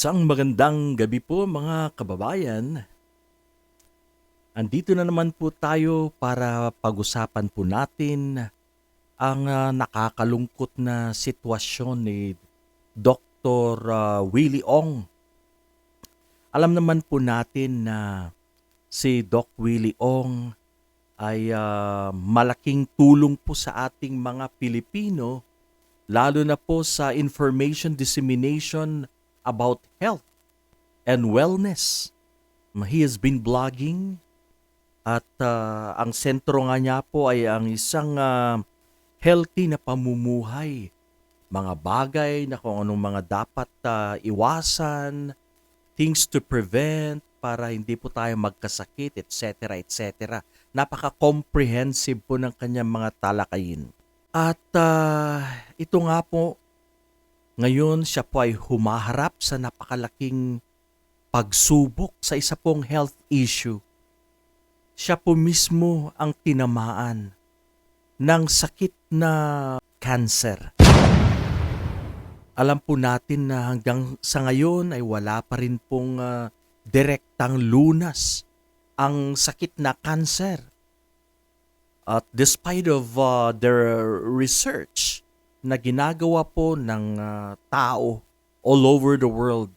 Isang magandang gabi po mga kababayan. Andito na naman po tayo para pag-usapan po natin ang nakakalungkot na sitwasyon ni Dr. Willie Ong. Alam naman po natin na si Doc Willie Ong ay malaking tulong po sa ating mga Pilipino, lalo na po sa information dissemination about health and wellness. He has been blogging at ang sentro nga niya po ay ang isang healthy na pamumuhay. Mga bagay na kung anong mga dapat iwasan, things to prevent para hindi po tayo magkasakit, etc. etc. Napaka-comprehensive po ng kanyang mga talakayin. At ito nga po, ngayon siya po ay humaharap sa napakalaking pagsubok sa isa pong health issue. Siya po mismo ang tinamaan ng sakit na cancer. Alam po natin na hanggang sa ngayon ay wala pa rin pong direktang lunas ang sakit na cancer. At despite of their research na ginagawa po ng tao all over the world,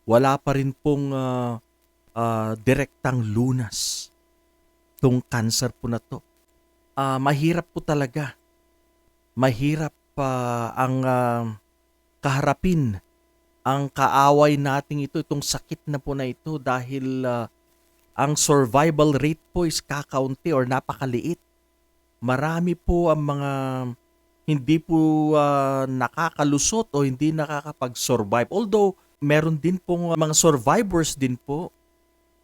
wala pa rin pong direktang lunas itong cancer po na to. Mahirap po talaga. Mahirap ang kaharapin ang kaaway nating itong sakit na po na ito dahil ang survival rate po is kakaunti or napakaliit. Marami po ang mga hindi po nakakalusot o hindi nakakapag-survive. Although, meron din pong mga survivors din po.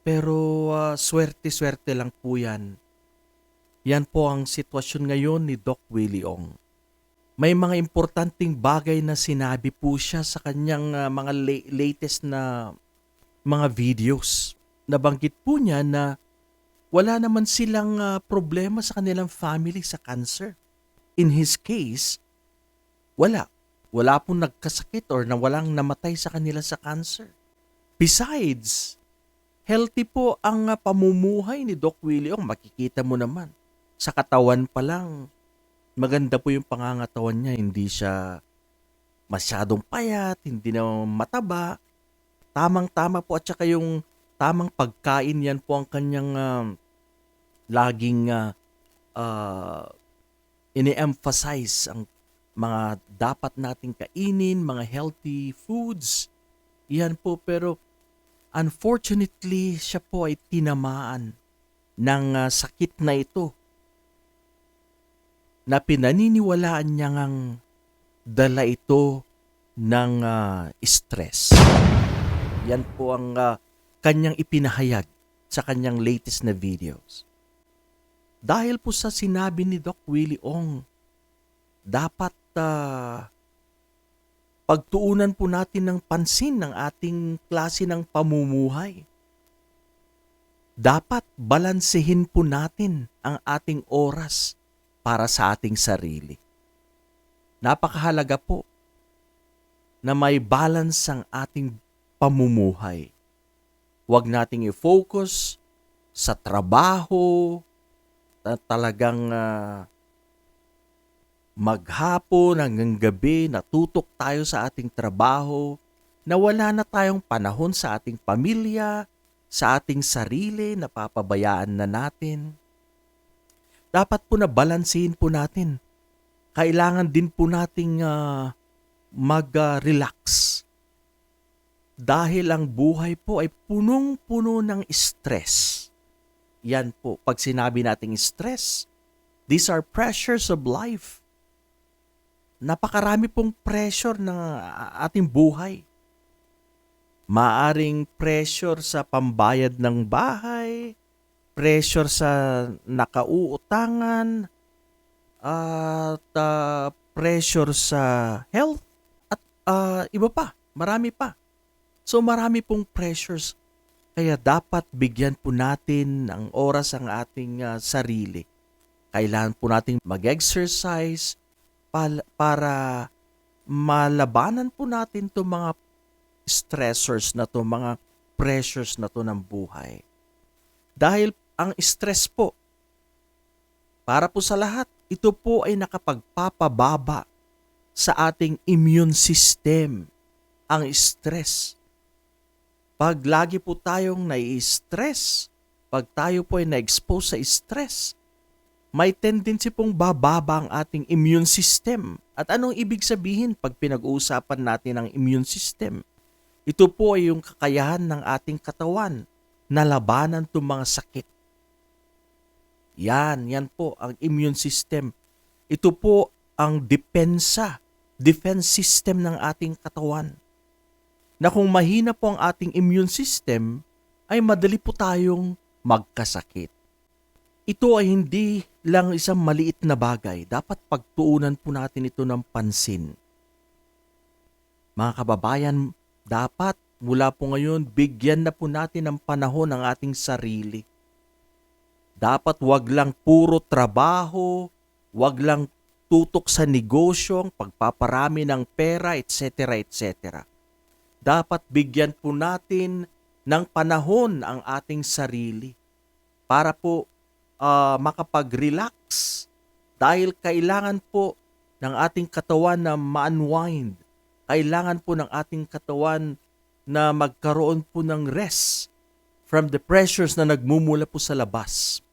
Pero swerte-swerte lang po yan. Yan po ang sitwasyon ngayon ni Doc Willie Ong. May mga importanteng bagay na sinabi po siya sa kanyang mga latest na mga videos. Nabanggit po niya na wala naman silang problema sa kanilang family sa cancer. In his case, wala. Wala pong nagkasakit or na walang namatay sa kanila sa cancer. Besides, healthy po ang pamumuhay ni Doc Willie Ong. Makikita mo naman. Sa katawan pa lang, maganda po yung pangangatawan niya. Hindi siya masyadong payat, hindi na mataba. Tamang-tama po at saka yung tamang pagkain yan po ang kanyang laging ini-emphasize ang mga dapat nating kainin, mga healthy foods. Yan po, pero unfortunately, siya po ay tinamaan ng sakit na ito na pinaniniwalaan niya ngang dala ito ng stress. Yan po ang kanyang ipinahayag sa kanyang latest na videos. Dahil po sa sinabi ni Doc Willie Ong, dapat pagtuunan po natin ng pansin ng ating klase ng pamumuhay. Dapat balansehin po natin ang ating oras para sa ating sarili. Napakahalaga po na may balance ang ating pamumuhay. Huwag nating i-focus sa trabaho, na talagang maghapon hanggang gabi, natutok tayo sa ating trabaho, na wala na tayong panahon sa ating pamilya, sa ating sarili, napapabayaan na natin. Dapat po na balansehin po natin. Kailangan din po nating mag-relax. Dahil ang buhay po ay punong-puno ng stress. Yan po, pag sinabi nating stress, these are pressures of life. Napakarami pong pressure ng ating buhay. Maaring pressure sa pambayad ng bahay, pressure sa nakauutangan, at pressure sa health, at iba pa, marami pa. So marami pong pressures. Kaya dapat bigyan po natin ng oras ang ating sarili. Kailangan po natin mag-exercise para malabanan po natin itong mga stressors na to, mga pressures na to ng buhay. Dahil ang stress po, para po sa lahat, ito po ay nakapagpapababa sa ating immune system, ang stress. Pag lagi po tayong nai-stress, pag tayo po ay na-expose sa stress, may tendency pong bababa ang ating immune system. At anong ibig sabihin pag pinag-uusapan natin ang immune system? Ito po ay yung kakayahan ng ating katawan na labanan itong mga sakit. Yan po ang immune system. Ito po ang defense system ng ating katawan. Na kung mahina po ang ating immune system, ay madali po tayong magkasakit. Ito ay hindi lang isang maliit na bagay. Dapat pagtuunan po natin ito ng pansin. Mga kababayan, dapat mula po ngayon, bigyan na po natin ng panahon ang ating sarili. Dapat wag lang puro trabaho, wag lang tutok sa negosyong, pagpaparami ng pera, etc. etc. Dapat bigyan po natin ng panahon ang ating sarili para po makapag-relax dahil kailangan po ng ating katawan na ma-unwind. Kailangan po ng ating katawan na magkaroon po ng rest from the pressures na nagmumula po sa labas.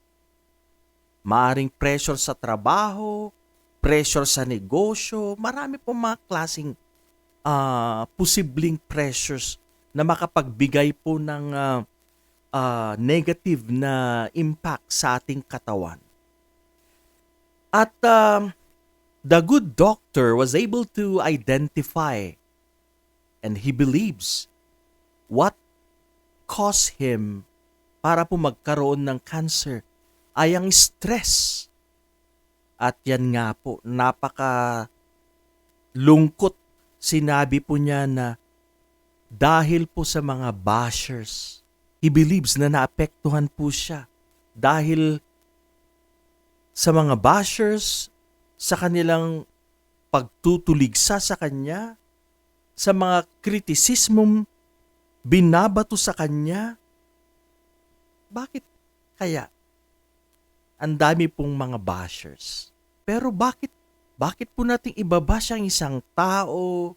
Maaring pressure sa trabaho, pressure sa negosyo, marami po mga klaseng posibleng pressures na makapagbigay po ng negative na impact sa ating katawan. At the good doctor was able to identify and he believes what caused him para po magkaroon ng cancer ay ang stress. At yan nga po, napaka lungkot. Sinabi po niya na dahil po sa mga bashers, he believes na naapektuhan po siya dahil sa mga bashers, sa kanilang pagtutuligsa sa kanya, sa mga kritisismong binabato sa kanya. Bakit kaya? Ang dami pong mga bashers. Pero bakit po nating ibabash ang isang tao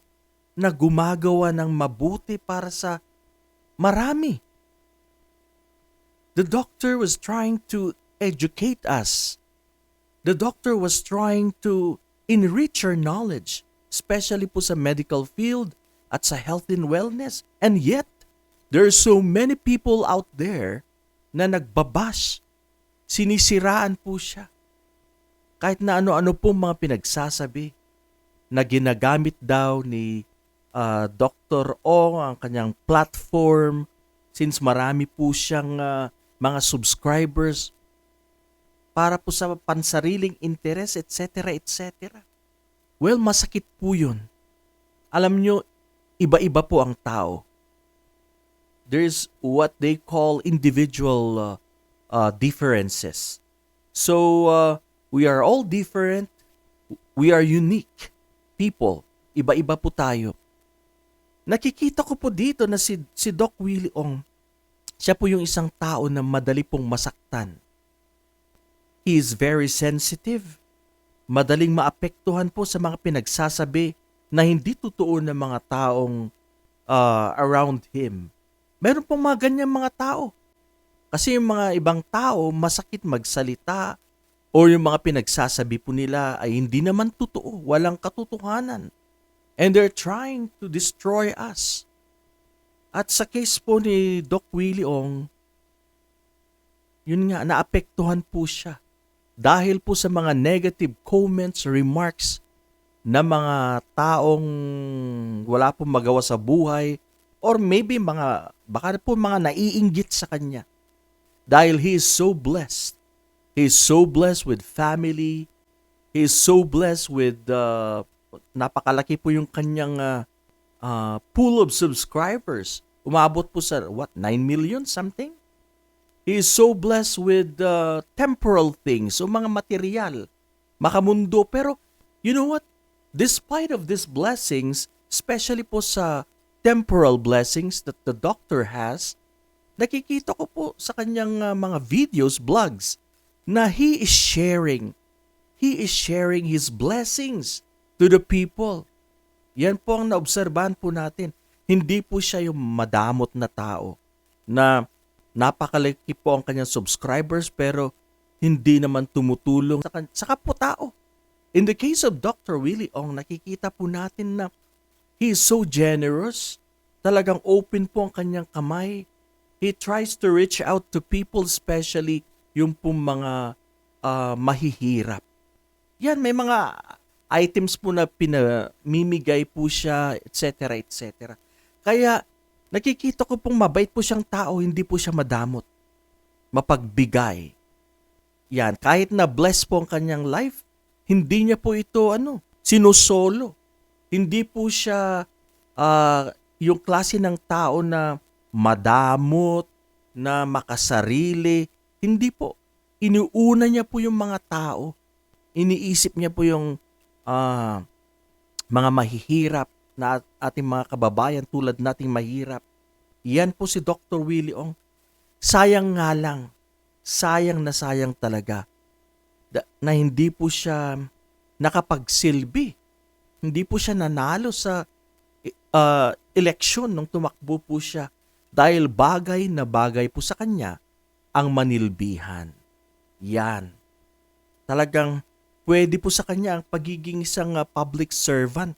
na gumagawa ng mabuti para sa marami? The doctor was trying to educate us. The doctor was trying to enrich our knowledge, especially po sa medical field at sa health and wellness. And yet, there are so many people out there na nagbabash. Sinisiraan po siya. Kahit na ano-ano po mga pinagsasabi na ginagamit daw ni Dr. Ong ang kanyang platform since marami po siyang mga subscribers para po sa pansariling interes, etc. etc. Well, masakit po yun. Alam nyo, iba-iba po ang tao. There's what they call individual differences. So, we are all different. We are unique people. Iba-iba po tayo. Nakikita ko po dito na si Doc Willie Ong, siya po yung isang tao na madali pong masaktan. He is very sensitive. Madaling maapektuhan po sa mga pinagsasabi na hindi totoo ng mga taong around him. Meron pong mga ganyang mga tao. Kasi yung mga ibang tao, masakit magsalita o yung mga pinagsasabi po nila ay hindi naman totoo, walang katotohanan. And they're trying to destroy us. At sa case po ni Doc Willie Ong, yun nga, naapektuhan po siya. Dahil po sa mga negative comments, remarks na mga taong wala pong magawa sa buhay or maybe baka po mga naiinggit sa kanya. Dahil he is so blessed. He is so blessed with family. He is so blessed with napakalaki po yung kanyang pool of subscribers. Umabot po sa 9 million something? He is so blessed with temporal things, so mga material, makamundo. Pero you know what? Despite of these blessings, especially po sa temporal blessings that the doctor has, nakikita ko po sa kanyang mga videos, vlogs, na he is sharing his blessings to the people. Yan po ang naobserbahan po natin. Hindi po siya yung madamot na tao na napakalaki po ang kanyang subscribers pero hindi naman tumutulong sa kapwa-tao. In the case of Dr. Willie Ong, nakikita po natin na he is so generous. Talagang open po ang kanyang kamay. He tries to reach out to people, especially yung pong mga mahihirap. Yan, may mga items po na pinamimigay po siya, etc. etc. Kaya nakikita ko pong mabait po siyang tao, hindi po siya madamot. Mapagbigay. Yan, kahit na bless po ang kanyang life, hindi niya po ito sinusolo. Hindi po siya yung klase ng tao na madamot, na makasarili. Hindi po. Iniuna niya po yung mga tao. Iniisip niya po yung mga mahihirap na ating mga kababayan tulad nating mahirap. Yan po si Dr. Willie Ong. Sayang nga lang. Sayang na sayang talaga na hindi po siya nakapagsilbi. Hindi po siya nanalo sa eleksyon nung tumakbo po siya dahil bagay na bagay po sa kanya ang manilbihan. Yan. Talagang pwede po sa kanya ang pagiging isang public servant.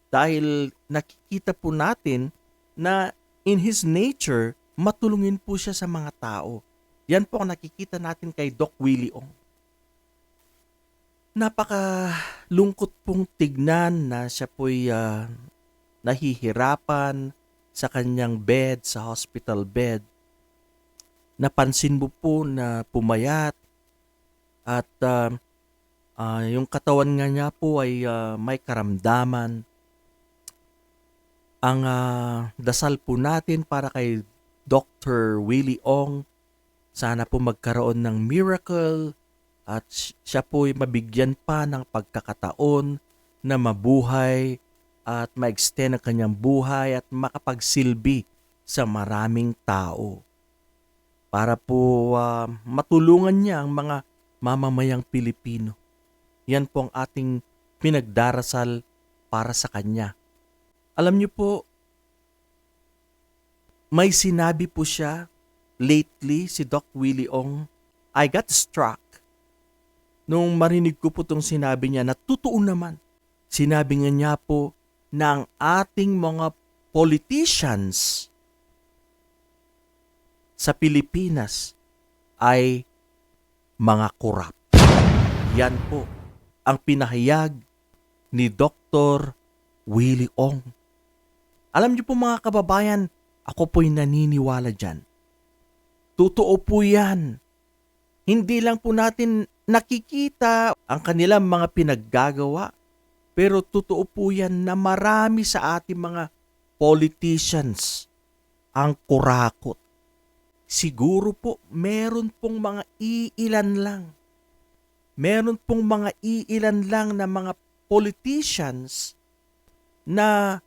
Dahil nakikita po natin na in his nature, matulungin po siya sa mga tao. Yan po ang nakikita natin kay Doc Willie Ong. Napakalungkot pong tignan na siya po'y nahihirapan sa kanyang bed, sa hospital bed. Napansin mo po na pumayat at yung katawan nga niya po ay may karamdaman. Ang dasal po natin para kay Dr. Willie Ong, sana po magkaroon ng miracle at siya po ay mabigyan pa ng pagkakataon na mabuhay at ma-extend ang kanyang buhay at makapagsilbi sa maraming tao. Para po matulungan niya ang mga mamamayang Pilipino. Yan po ang ating pinagdarasal para sa kanya. Alam niyo po, may sinabi po siya lately, si Doc Willie Ong. I got struck nung marinig ko po itong sinabi niya na totoo naman. Sinabi niya po na ang ating mga politicians sa Pilipinas ay mga korap. Yan po ang pinahayag ni Dr. Willie Ong. Alam niyo po mga kababayan, ako po'y naniniwala dyan. Totoo po yan. Hindi lang po natin nakikita ang kanilang mga pinaggagawa, pero totoo po yan na marami sa ating mga politicians ang kurakot. Siguro po meron pong mga iilan lang. Meron pong mga iilan lang na mga politicians na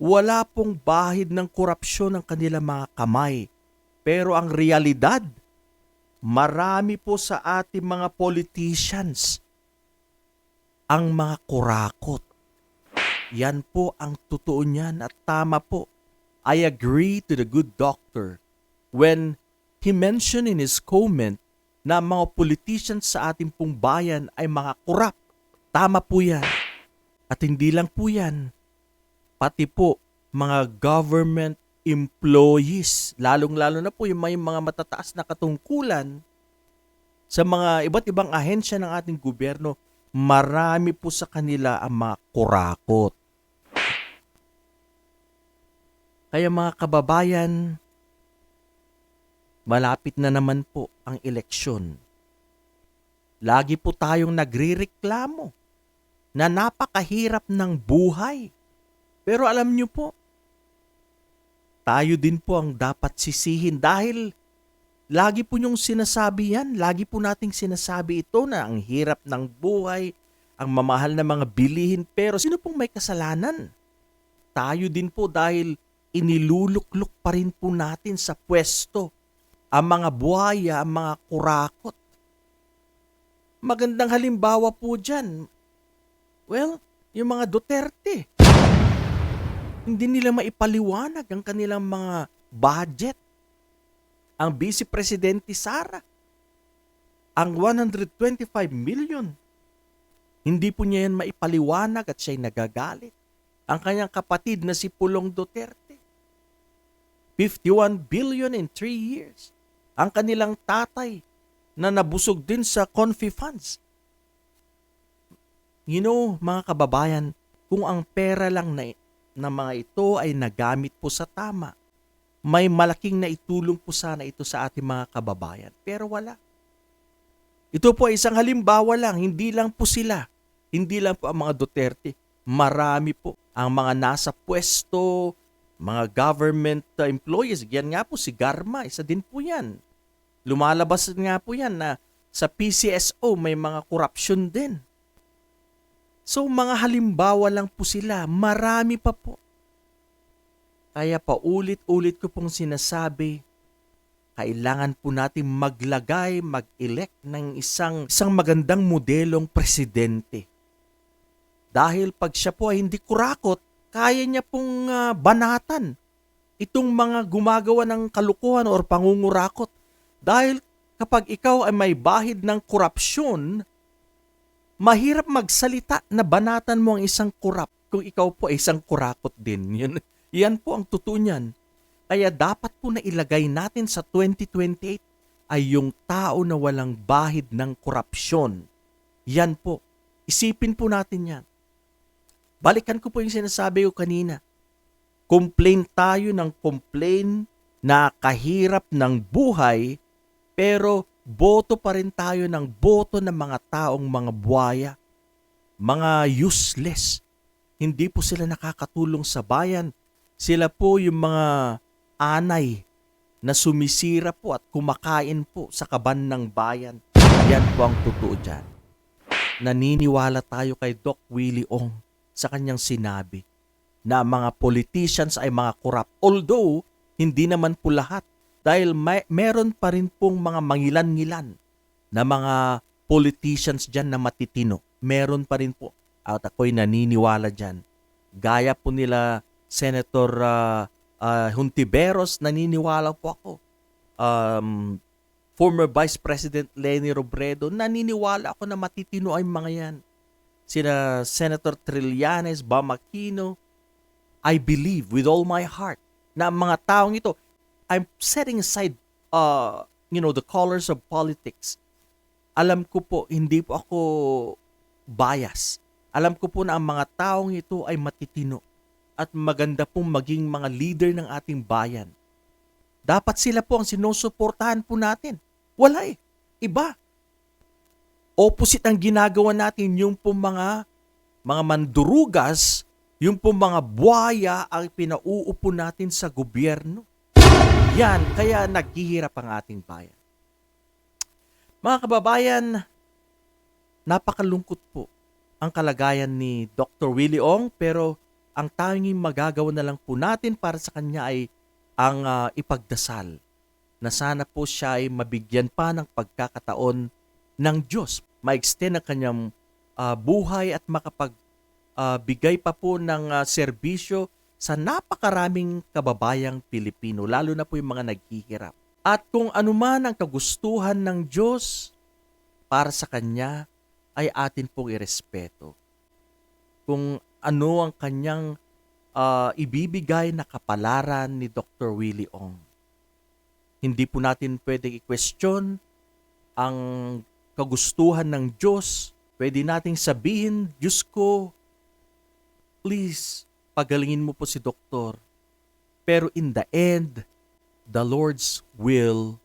wala pong bahid ng korupsyon ng kanilang mga kamay. Pero ang realidad, marami po sa ating mga politicians ang mga kurakot. Yan po ang totoo niyan at tama po. I agree to the good doctor when he mentioned in his comment na mga politicians sa ating pong bayan ay mga korap. Tama po yan. At hindi lang po yan. Pati po mga government employees, lalong-lalo na po yung may mga matataas na katungkulan sa mga iba't ibang ahensya ng ating gobyerno, marami po sa kanila ang mga kurakot. Kaya mga kababayan, malapit na naman po ang eleksyon. Lagi po tayong nagrireklamo na napakahirap ng buhay. Pero alam niyo po, tayo din po ang dapat sisihin dahil lagi po niyong sinasabi yan, lagi po nating sinasabi ito na ang hirap ng buhay, ang mamahal na mga bilihin, pero sino pong may kasalanan? tayo din po dahil iniluluklok pa rin po natin sa pwesto ang mga buhaya, ang mga kurakot. Magandang halimbawa po dyan, well, yung mga Duterte. Hindi nila maipaliwanag ang kanilang mga budget. Ang Vice Presidente Sara, ang 125 million. Hindi po niya yan maipaliwanag at siya'y nagagalit. Ang kanyang kapatid na si Pulong Duterte, 51 billion in 3 years. Ang kanilang tatay na nabusog din sa Confi funds. You know, mga kababayan, kung ang pera lang na mga ito ay nagamit po sa tama, may malaking naitulong po sana ito sa ating mga kababayan. Pero wala. Ito po ay isang halimbawa lang, hindi lang po sila. Hindi lang po ang mga Duterte. Marami po ang mga nasa pwesto, mga government employees. Yan nga po si Garma, isa din po yan. Lumalabas nga po yan na sa PCSO may mga corruption din. So mga halimbawa lang po sila, marami pa po. Kaya paulit-ulit ko pong sinasabi, kailangan po natin mag-elect ng isang magandang modelong presidente. Dahil pag siya po ay hindi kurakot, kaya niya pong banatan itong mga gumagawa ng kalukuhan or pangungurakot. Dahil kapag ikaw ay may bahid ng korupsyon, mahirap magsalita na banatan mo ang isang kurap kung ikaw po ay isang kurakot din. Yan po ang totoo niyan. Kaya dapat po na ilagay natin sa 2028 ay yung tao na walang bahid ng korupsyon. Yan po. Isipin po natin yan. Balikan ko po yung sinasabi ko kanina. Complain tayo ng complain na kahirap ng buhay, pero boto pa rin tayo ng boto ng mga taong mga buhaya, mga useless. Hindi po sila nakakatulong sa bayan. Sila po yung mga anay na sumisira po at kumakain po sa kaban ng bayan. Yan po ang totoo dyan. Naniniwala tayo kay Doc Willie Ong sa kanyang sinabi na mga politicians ay mga corrupt. Although, hindi naman po lahat. Dahil meron pa rin pong mga mangilan-ngilan na mga politicians dyan na matitino. Meron pa rin po. At ako'y naniniwala dyan. Gaya po nila Senator Hontiveros, naniniwala po ako. Former Vice President Leni Robredo, naniniwala ako na matitino ay mga yan. Sina Senator Trillanes, Bam Aquino, I believe with all my heart na mga taong ito, I'm setting aside the colors of politics. Alam ko po, hindi po ako bias. Alam ko po na ang mga taong ito ay matitino at maganda pong maging mga leader ng ating bayan. Dapat sila po ang sinusuportahan po natin. Wala eh. Iba. Opposite ang ginagawa natin, yung po mga mandurugas, yung po mga buhaya ang pinauupo natin sa gobyerno. Yan, kaya naghihirap ang ating bayan. Mga kababayan, napakalungkot po ang kalagayan ni Dr. Willie Ong, pero ang tanging magagawa na lang po natin para sa kanya ay ang ipagdasal na sana po siya ay mabigyan pa ng pagkakataon ng Diyos, ma-extend ang kanyang buhay at makapagbigay pa po ng serbisyo sa napakaraming kababayang Pilipino, lalo na po yung mga naghihirap. At kung anuman ang kagustuhan ng Diyos para sa Kanya, ay atin pong irespeto. Kung ano ang Kanyang ibibigay na kapalaran ni Dr. Willie Ong. Hindi po natin pwedeng i-question ang kagustuhan ng Diyos. Pwede nating sabihin, Diyos ko, please, pagalingin mo po si doktor. Pero in the end, the Lord's will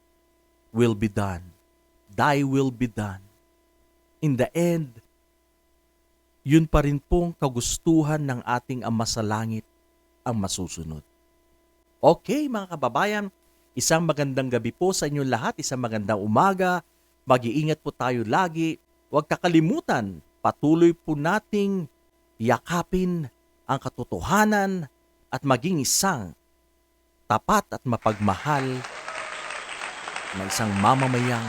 be done. Thy will be done. In the end, yun pa rin pong kagustuhan ng ating Ama sa Langit ang masusunod. Okay, mga kababayan, isang magandang gabi po sa inyong lahat, isang magandang umaga. Mag-iingat po tayo lagi. Huwag kakalimutan, patuloy po nating yakapin ang katotohanan at maging isang tapat at mapagmahal na isang mamamayang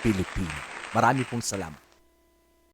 Pilipino. Marami pong salamat.